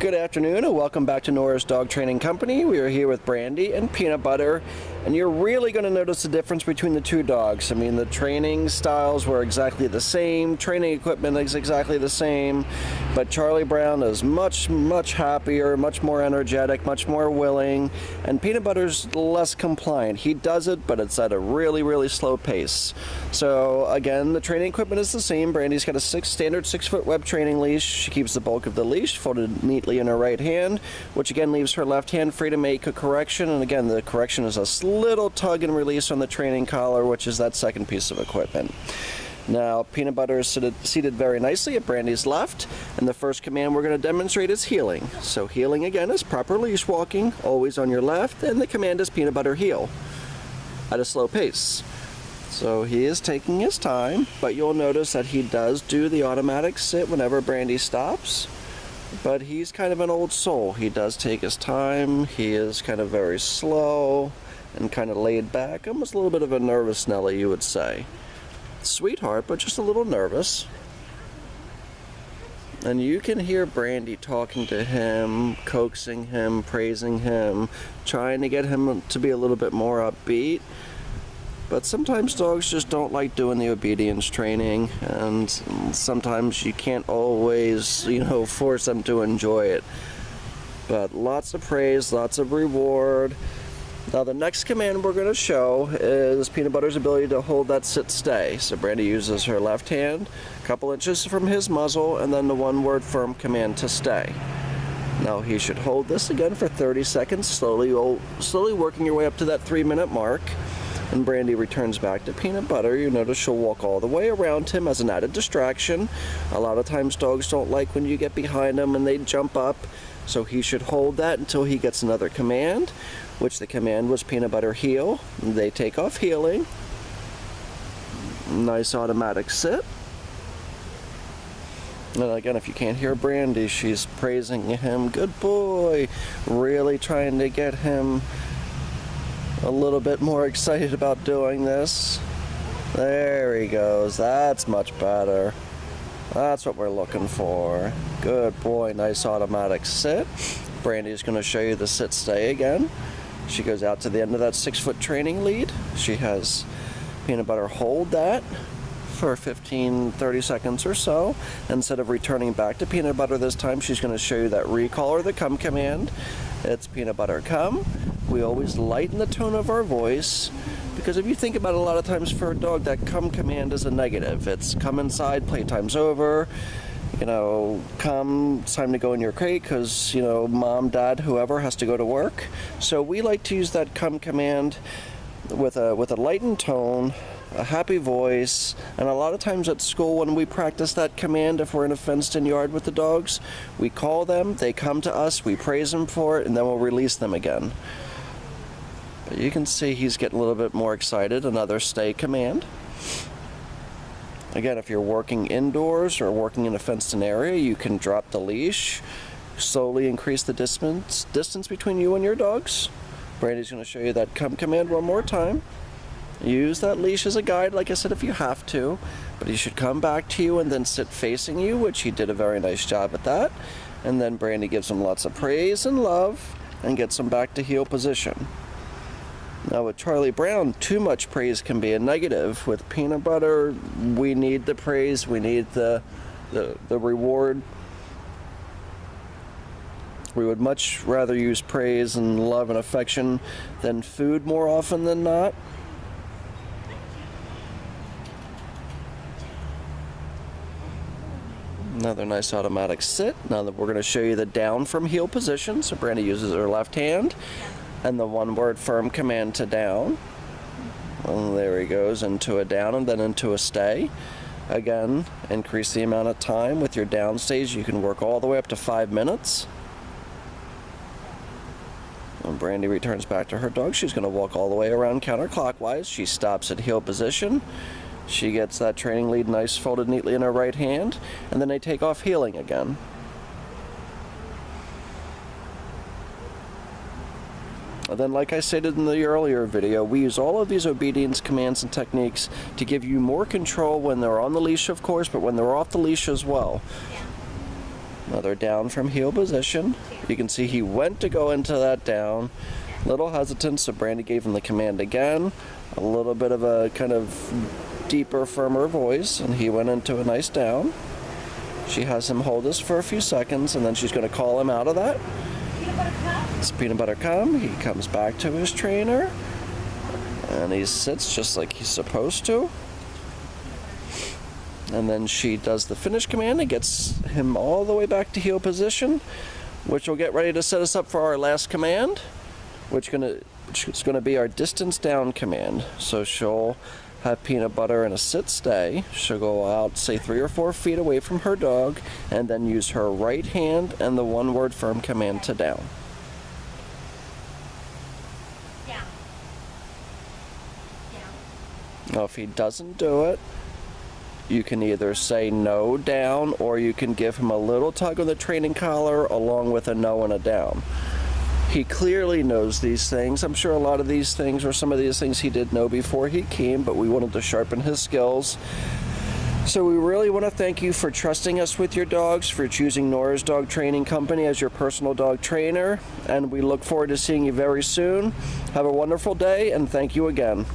Good afternoon and welcome back to Nora's Dog Training Company. We are here with Brandy and Peanut Butter, and you're really going to notice the difference between the two dogs. I mean, the training styles were exactly the same, training equipment is exactly the same, but Charlie Brown is much happier, much more energetic, much more willing, and Peanut Butter's less compliant. He does it, but it's at a really slow pace. So again, the training equipment is the same. Brandy's got a standard 6-foot web training leash. She keeps the bulk of the leash folded neatly in her right hand, which again leaves her left hand free to make a correction. And again, the correction is a little tug and release on the training collar, which is that second piece of equipment. Now, Peanut Butter is seated very nicely at Brandy's left, and the first command we're going to demonstrate is heeling. So heeling again is proper leash walking, always on your left, and the command is Peanut Butter heel at a slow pace. So he is taking his time, but you'll notice that he does do the automatic sit whenever Brandy stops. But he's kind of an old soul. He does take his time. He is kind of very slow and kind of laid back. Almost a little bit of a nervous Nelly, you would say. Sweetheart, but just a little nervous. And you can hear Brandy talking to him, coaxing him, praising him, trying to get him to be a little bit more upbeat. But sometimes dogs just don't like doing the obedience training, and sometimes you can't always, force them to enjoy it. But lots of praise, lots of reward. Now the next command we're going to show is Peanut Butter's ability to hold that sit-stay. So Brandy uses her left hand, a couple inches from his muzzle, and then the one-word firm command to stay. Now he should hold this again for 30 seconds, slowly working your way up to that 3-minute mark. And Brandy returns back to Peanut Butter. You notice she'll walk all the way around him as an added distraction. A lot of times dogs don't like when you get behind them and they jump up. So he should hold that until he gets another command, which the command was Peanut Butter heel. They take off heeling. Nice automatic sit. And again, if you can't hear Brandy, she's praising him. Good boy. Really trying to get him a little bit more excited about doing this. There he goes. That's much better. That's what we're looking for. Good boy. Nice automatic sit. Brandy's going to show you the sit stay again. She goes out to the end of that 6-foot training lead. She has Peanut Butter hold that for 15-30 seconds or so. Instead of returning back to Peanut Butter this time, she's going to show you that recall or the come command. It's Peanut Butter come. We always lighten the tone of our voice, because if you think about it, a lot of times for a dog, that come command is a negative. It's come inside, playtime's over, come, it's time to go in your crate because, mom, dad, whoever has to go to work. So we like to use that come command with a lightened tone, a happy voice, and a lot of times at school when we practice that command, if we're in a fenced-in yard with the dogs, we call them, they come to us, we praise them for it, and then we'll release them again. But you can see he's getting a little bit more excited. Another stay command. Again, if you're working indoors or working in a fenced-in area, you can drop the leash, slowly increase the distance between you and your dogs. Brandy's going to show you that come command one more time. Use that leash as a guide, like I said, if you have to, but he should come back to you and then sit facing you, which he did a very nice job at that. And then Brandy gives him lots of praise and love and gets him back to heel position. Now with Charlie Brown, too much praise can be a negative. With Peanut Butter, we need the praise, we need the reward. We would much rather use praise and love and affection than food more often than not. Another nice automatic sit. Now that we're going to show you the down from heel position. So Brandy uses her left hand and the one-word firm command to down. And there he goes into a down and then into a stay. Again, increase the amount of time. With your down stays, you can work all the way up to 5 minutes. When Brandy returns back to her dog, she's going to walk all the way around counterclockwise. She stops at heel position. She gets that training lead nice folded neatly in her right hand, and then they take off heeling again. And then, like I stated in the earlier video, we use all of these obedience commands and techniques to give you more control when they're on the leash, of course, but when they're off the leash as well. Another down from heel position. You can see he went to go into that down. Little hesitant, so Brandy gave him the command again. A little bit of a kind of deeper, firmer voice, and he went into a nice down. She has him hold this for a few seconds, and then she's going to call him out of that. It's peanut butter come. He comes back to his trainer, and he sits just like he's supposed to. And then she does the finish command and gets him all the way back to heel position, which will get ready to set us up for our last command, which is going to be our distance down command. So she'll have peanut butter in a sit stay. She'll go out, say 3 or 4 feet away from her dog, and then use her right hand and the one-word firm command to down. Down. Now, if he doesn't do it, you can either say no, down, or you can give him a little tug on the training collar along with a no and a down. He clearly knows these things. I'm sure a lot of these things, or some of these things, he did know before he came, but we wanted to sharpen his skills. So we really want to thank you for trusting us with your dogs, for choosing Nora's Dog Training Company as your personal dog trainer, and we look forward to seeing you very soon. Have a wonderful day, and thank you again.